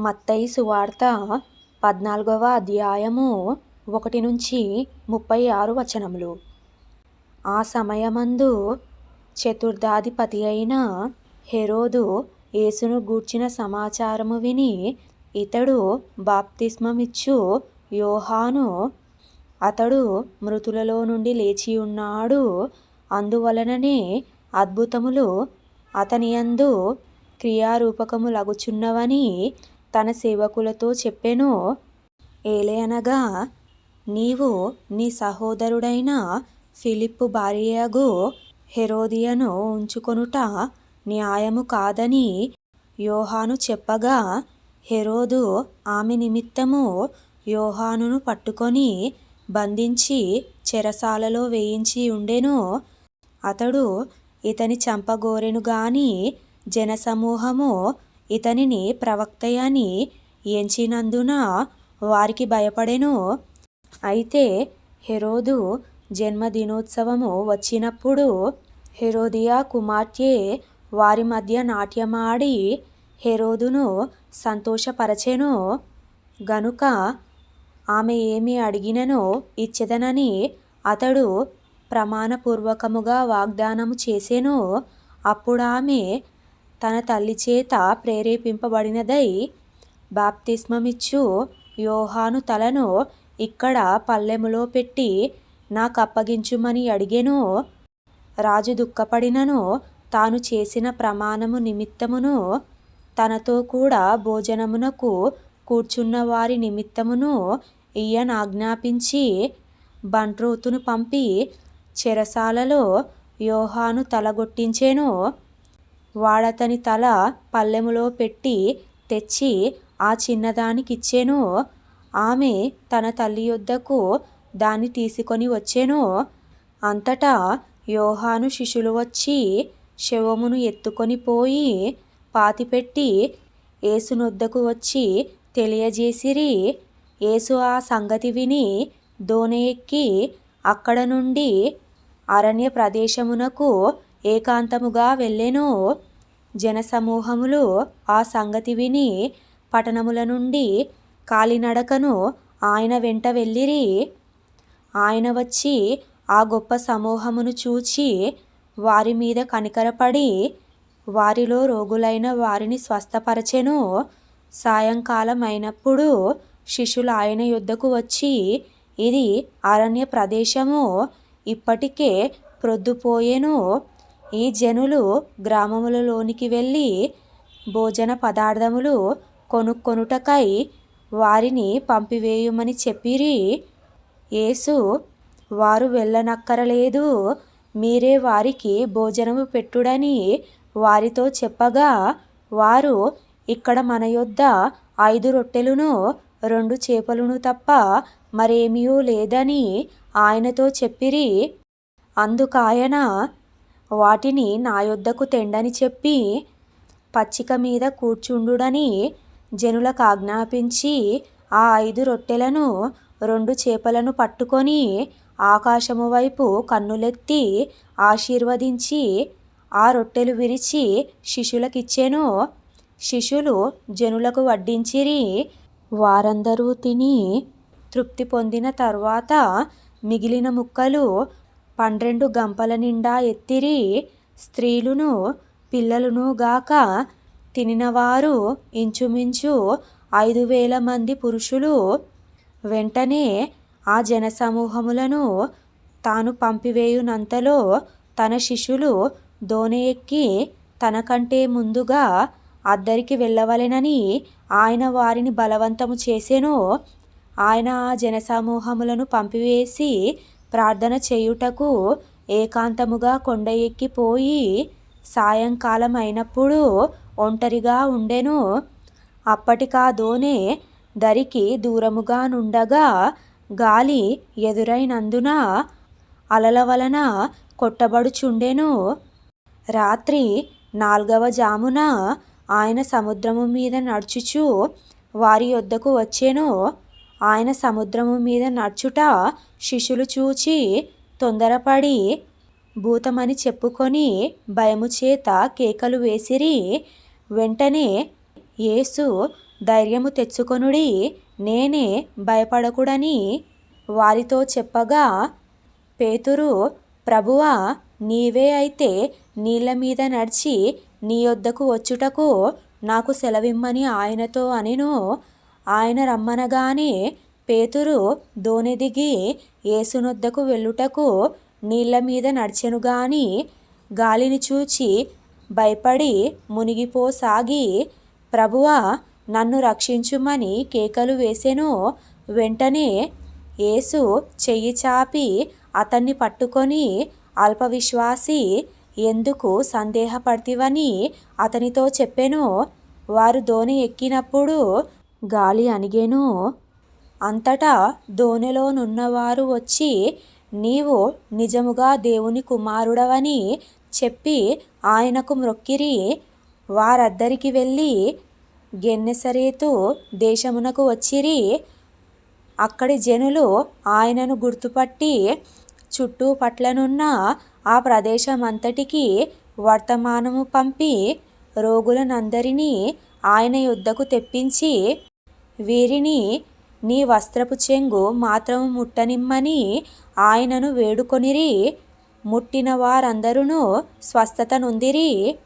మత్తయి సువార్త 14వ అధ్యాయము 1-36 వచనములు. ఆ సమయమందు చతుర్థాధిపతి అయిన హెరోదు యేసును గూర్చిన సమాచారము విని, ఇతడు బాప్తిస్మమిచ్చు యోహాను, అతడు మృతులలో నుండి లేచియున్నాడు, అందువలననే అద్భుతములు అతనియందు క్రియారూపకములగుచున్నవని తన సేవకులతో చెప్పెను. ఏలయనగా, నీవు నీ సహోదరుడైన ఫిలిప్పు భార్యయగు హెరోదియను ఉంచుకొనుట న్యాయము కాదని యోహాను చెప్పగా, హెరోదు ఆమె నిమిత్తము యోహానును పట్టుకొని బంధించి చెరసాలలో వేయించి ఉండెను. అతడు ఇతని చంపగోరెను గాని జనసమూహము ఇతనిని ప్రవక్తయని ఎంచినందున వారికి భయపడెను. అయితే హెరోదు జన్మదినోత్సవము వచ్చినప్పుడు హెరోదియ కుమార్తె వారి మధ్య నాట్యమాడి హెరోదును సంతోషపరచెను. గనుక ఆమె ఏమి అడిగిననో ఇచ్చెదనని అతడు ప్రమాణపూర్వకముగా వాగ్దానము చేసెను. అప్పుడామె తన తల్లి చేత ప్రేరేపింపబడినదై, బాప్తిస్మమిచ్చు యోహాను తలను ఇక్కడ పళ్ళెములో పెట్టి నాకప్పగించుమని అడిగెను. రాజు దుఃఖపడినను తాను చేసిన ప్రమాణము నిమిత్తమును తనతో కూడా భోజనమునకు కూర్చున్న వారి నిమిత్తమును ఈయనాజ్ఞాపించి బంట్రోతును పంపి చెరసాలలో యోహాను తలగొట్టించెను. వాడతని తల పళ్ళెములో పెట్టి తెచ్చి ఆ చిన్నదానికిచ్చెను. ఆమె తన తల్లి యొద్దకు దాన్ని తీసుకొని వచ్చెను. అంతటా యోహాను శిష్యులు వచ్చి శవమును ఎత్తుకొని పోయి పాతిపెట్టి యేసునొద్దకు వచ్చి తెలియజేసిరి. యేసు ఆ సంగతి విని దోణి ఎక్కి అక్కడ నుండి అరణ్య ప్రదేశమునకు ఏకాంతముగా వెళ్ళెను. జనసమూహములు ఆ సంగతి విని పట్టణముల నుండి కాలినడకను ఆయన వెంట వెళ్ళిరి. ఆయన వచ్చి ఆ గొప్ప సమూహమును చూచి వారి మీద కనికరపడి వారిలో రోగులైన వారిని స్వస్థపరచెను. సాయంకాలం అయినప్పుడు శిష్యులు ఆయన యొద్దకు వచ్చి, ఇది అరణ్య ప్రదేశము, ఇప్పటికే ప్రొద్దుపోయెను. ఈ జనులు గ్రామములలోనికి వెళ్ళి భోజన పదార్థములు కొనుక్కొనుటకై వారిని పంపివేయుమని చెప్పిరి. యేసు, వారు వెళ్ళనక్కరలేదు, మీరే వారికి భోజనము పెట్టుడని వారితో చెప్పగా, వారు, ఇక్కడ మన యొద్ద 5 రొట్టెలును 2 చేపలును తప్ప మరేమియూ లేదని ఆయనతో చెప్పిరి. అందుకాయన, వాటిని నా యొద్దకు తెండని చెప్పి పచ్చిక మీద కూర్చుండుడని జనులకు ఆజ్ఞాపించి ఆ 5 రొట్టెలను 2 చేపలను పట్టుకొని ఆకాశము వైపు కన్నులెత్తి ఆశీర్వదించి ఆ రొట్టెలు విరిచి శిష్యులకిచ్చెను. శిష్యులు జనులకు వడ్డించిరి. వారందరూ తిని తృప్తి పొందిన తర్వాత మిగిలిన ముక్కలు 12 గంపల నిండా ఎత్తిరి. స్త్రీలును పిల్లలును గాక తినినవారు ఇంచుమించు 5,000 మంది పురుషులు. వెంటనే ఆ జనసమూహములను తాను పంపివేయునంతలో తన శిష్యులు దోణి ఎక్కి తనకంటే ముందుగా అద్దరికి వెళ్ళవలెనని ఆయన వారిని బలవంతము చేసెను. ఆయన ఆ జనసమూహములను పంపివేసి ప్రార్థన చేయుటకు ఏకాంతముగా కొండ ఎక్కిపోయి సాయంకాలం అయినప్పుడు ఒంటరిగా ఉండెను. అప్పటికా దోణి దరికి దూరముగా నుండగా గాలి ఎదురైనందున అలల వలన కొట్టబడుచుండెను. రాత్రి 4వ జామున ఆయన సముద్రము మీద నడుచుచు వారి యొద్దకు వచ్చెను. ఆయన సముద్రము మీద నడుచుట శిష్యులు చూచి తొందరపడి భూతమని చెప్పుకొని భయము చేత కేకలు వేసిరి. వెంటనే యేసు ధైర్యము తెచ్చుకొనుడి, నేనే, భయపడకుడని వారితో చెప్పగా, పేతురు, ప్రభువా, నీవే అయితే నీళ్ల మీద నడిచి నీ యొద్దకు వచ్చుటకు నాకు సెలవిమ్మని ఆయనతో అనెను. ఆయన రమ్మనగానే పేతురు దోణి దిగి యేసునొద్దకు వెళ్ళుటకు నీళ్ల మీద నడిచెను గాని గాలిని చూచి భయపడి మునిగిపోసాగి, ప్రభువా, నన్ను రక్షించుమని కేకలు వేసెను. వెంటనే యేసు చెయ్యి చాపి అతన్ని పట్టుకొని, అల్పవిశ్వాసి, ఎందుకు సందేహపడ్తివని అతనితో చెప్పెను. వారు దోణి ఎక్కినప్పుడు గాలి అణిగెను. అంతటా దోణిలోనున్నవారు వచ్చి, నీవు నిజముగా దేవుని కుమారుడవని చెప్పి ఆయనకు మ్రొక్కిరి. వారద్దరికి వెళ్ళి గెన్నెసరేతు దేశమునకు వచ్చిరి. అక్కడి జనులు ఆయనను గుర్తుపట్టి చుట్టుపట్లనున్న ఆ ప్రదేశమంతటికి వర్తమానము పంపి రోగులనందరినీ ఆయన యొద్దకు తెప్పించి, వీరిని నీ వస్త్రపు చెంగు మాత్రము ముట్టనిమ్మని ఆయనను వేడుకొనిరి. ముట్టిన వారందరూ స్వస్థత నొందిరి.